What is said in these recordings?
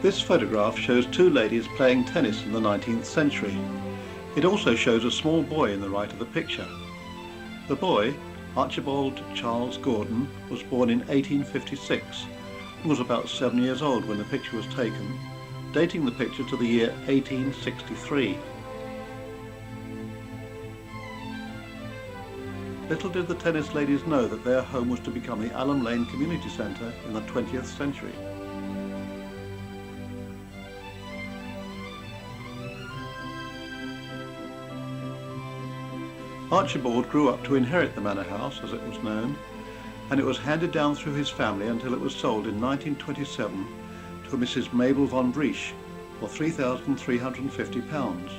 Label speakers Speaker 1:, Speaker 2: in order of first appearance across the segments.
Speaker 1: This photograph shows two ladies playing tennis in the 19th century. It also shows a small boy in the right of the picture. The boy, Archibald Charles Gordon, was born in 1856 and was about 7 years old when the picture was taken, dating the picture to the year 1863. Little did the tennis ladies know that their home was to become the Allum Lane Community Centre in the 20th century. Archibald grew up to inherit the manor house, as it was known, and it was handed down through his family until it was sold in 1927 to a Mrs. Mabel von Briesch for £3,350.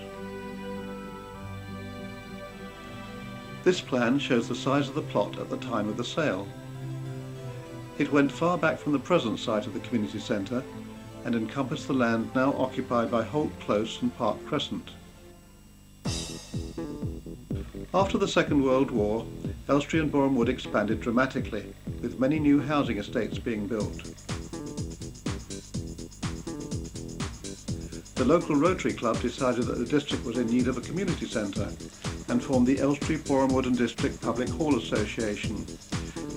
Speaker 1: This plan shows the size of the plot at the time of the sale. It went far back from the present site of the community centre and encompassed the land now occupied by Holt Close and Park Crescent. After the Second World War, Elstree and Boreham Wood expanded dramatically, with many new housing estates being built. The local Rotary Club decided that the district was in need of a community centre and formed the Elstree, Boreham Wood and District Public Hall Association,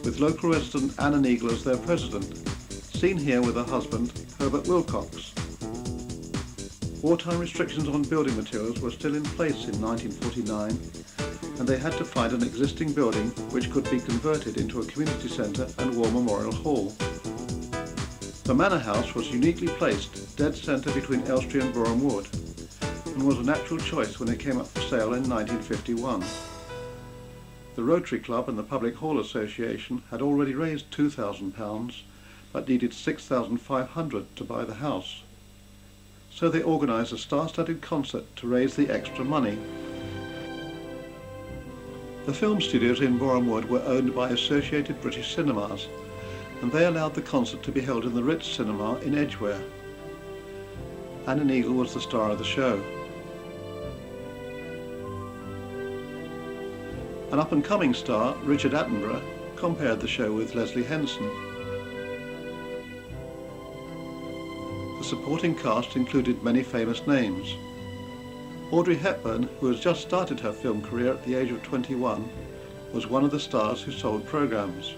Speaker 1: with local resident Anna Neagle as their president, seen here with her husband, Herbert Wilcox. Wartime restrictions on building materials were still in place in 1949, and they had to find an existing building which could be converted into a community centre and war memorial hall. The manor house was uniquely placed dead centre between Elstree and Boreham Wood, and was a natural choice when it came up for sale in 1951. The Rotary Club and the Public Hall Association had already raised £2,000, but needed £6,500 to buy the house. So they organised a star-studded concert to raise the extra money. The film studios in Boreham Wood were owned by Associated British Cinemas, and they allowed the concert to be held in the Ritz Cinema in Edgware. Anna Neagle was the star of the show. An up-and-coming star, Richard Attenborough, compared the show with Leslie Henson. The supporting cast included many famous names. Audrey Hepburn, who has just started her film career at the age of 21, was one of the stars who sold programmes.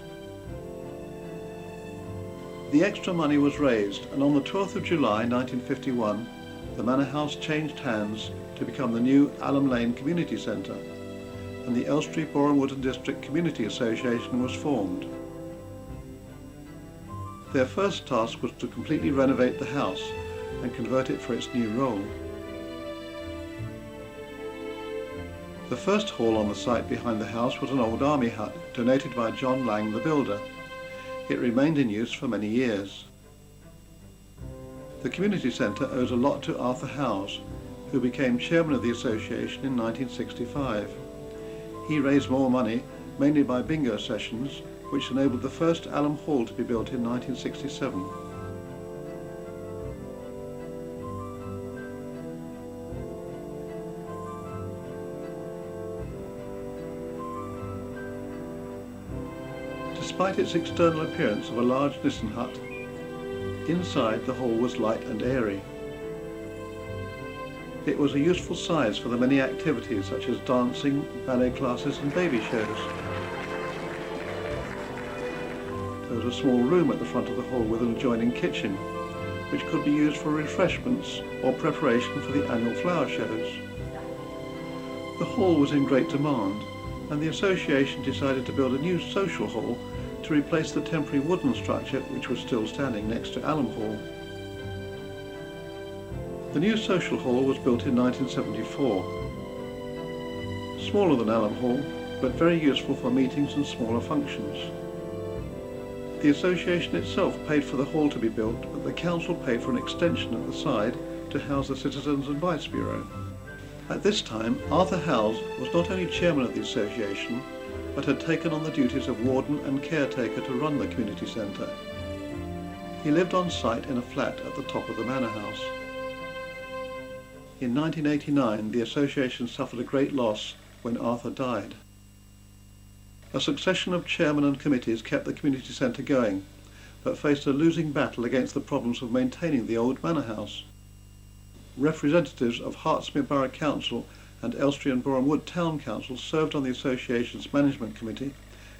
Speaker 1: The extra money was raised, and on the 12th of July 1951, the manor house changed hands to become the new Allum Lane Community Centre, and the Elstree, Boreham Wood and District Community Association was formed. Their first task was to completely renovate the house and convert it for its new role. The first hall on the site behind the house was an old army hut donated by John Lang the builder. It remained in use for many years. The community centre owes a lot to Arthur Howes, who became chairman of the association in 1965. He raised more money, mainly by bingo sessions, which enabled the first Allum Hall to be built in 1967. Despite its external appearance of a large Nissen hut, inside the hall was light and airy. It was a useful size for the many activities such as dancing, ballet classes and baby shows. There was a small room at the front of the hall with an adjoining kitchen, which could be used for refreshments or preparation for the annual flower shows. The hall was in great demand, and the association decided to build a new social hall to replace the temporary wooden structure which was still standing next to Allum Hall. The new social hall was built in 1974. Smaller than Allum Hall, but very useful for meetings and smaller functions. The association itself paid for the hall to be built, but the council paid for an extension at the side to house the Citizens Advice Bureau. At this time, Arthur Howes was not only chairman of the association, but had taken on the duties of warden and caretaker to run the community centre. He lived on site in a flat at the top of the manor house. In 1989, the association suffered a great loss when Arthur died. A succession of chairmen and committees kept the community centre going, but faced a losing battle against the problems of maintaining the old manor house. Representatives of Hertsmere Borough Council and Elstree and Boreham Wood Town Council served on the association's management committee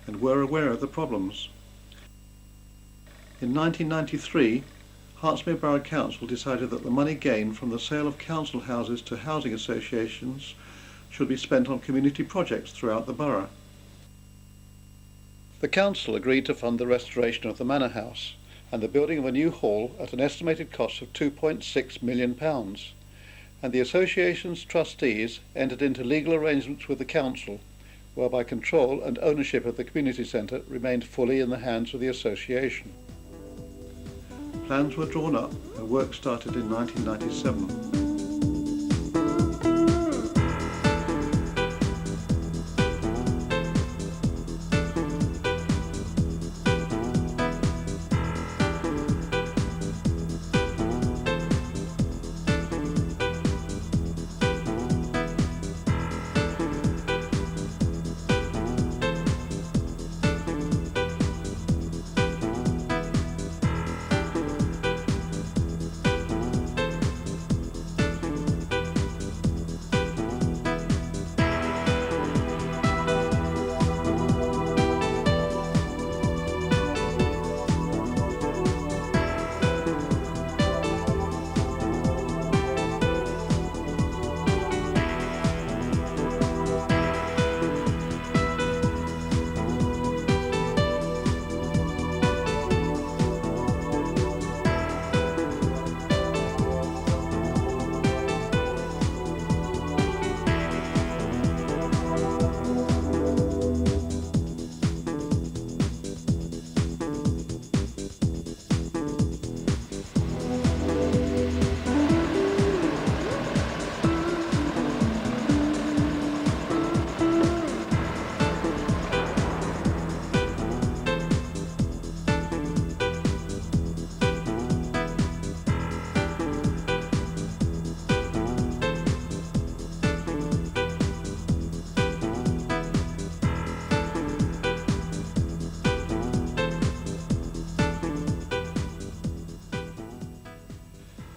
Speaker 1: and were aware of the problems. In 1993, Hertsmere Borough Council decided that the money gained from the sale of council houses to housing associations should be spent on community projects throughout the borough. The council agreed to fund the restoration of the manor house and the building of a new hall at an estimated cost of £2.6 million, and the association's trustees entered into legal arrangements with the council whereby control and ownership of the community centre remained fully in the hands of the association. Plans were drawn up and work started in 1997.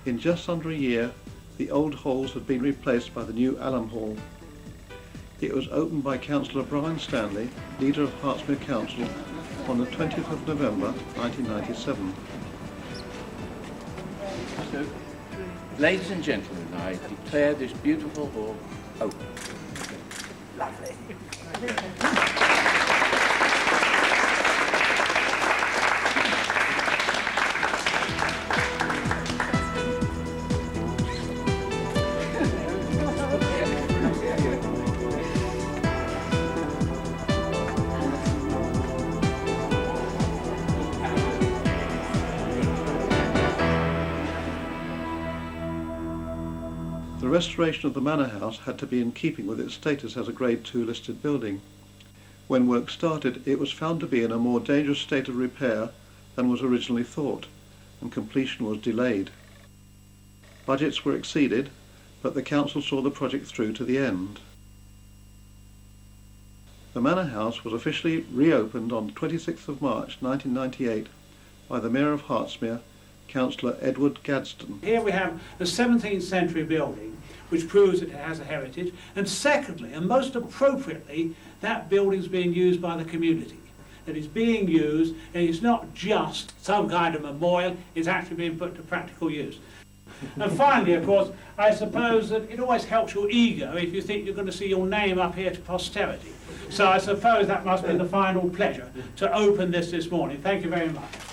Speaker 1: In just under a year, the old halls had been replaced by the new Allum Hall. It was opened by Councillor Brian Stanley, leader of Hertsmere Council, on the 20th of November 1997.
Speaker 2: So, ladies and gentlemen, I declare this beautiful hall open. Lovely.
Speaker 1: The restoration of the manor house had to be in keeping with its status as a Grade 2 listed building. When work started, it was found to be in a more dangerous state of repair than was originally thought, and completion was delayed. Budgets were exceeded, but the council saw the project through to the end. The manor house was officially reopened on 26th of March 1998 by the Mayor of Hertsmere, Councillor Edward Gadsden.
Speaker 3: Here we have a 17th century building which proves that it has a heritage, and secondly, and most appropriately, that building is being used by the community. That it's being used, and it's not just some kind of memorial, it's actually being put to practical use. And finally, of course, I suppose that it always helps your ego if you think you're going to see your name up here to posterity. So I suppose that must be the final pleasure to open this morning. Thank you very much.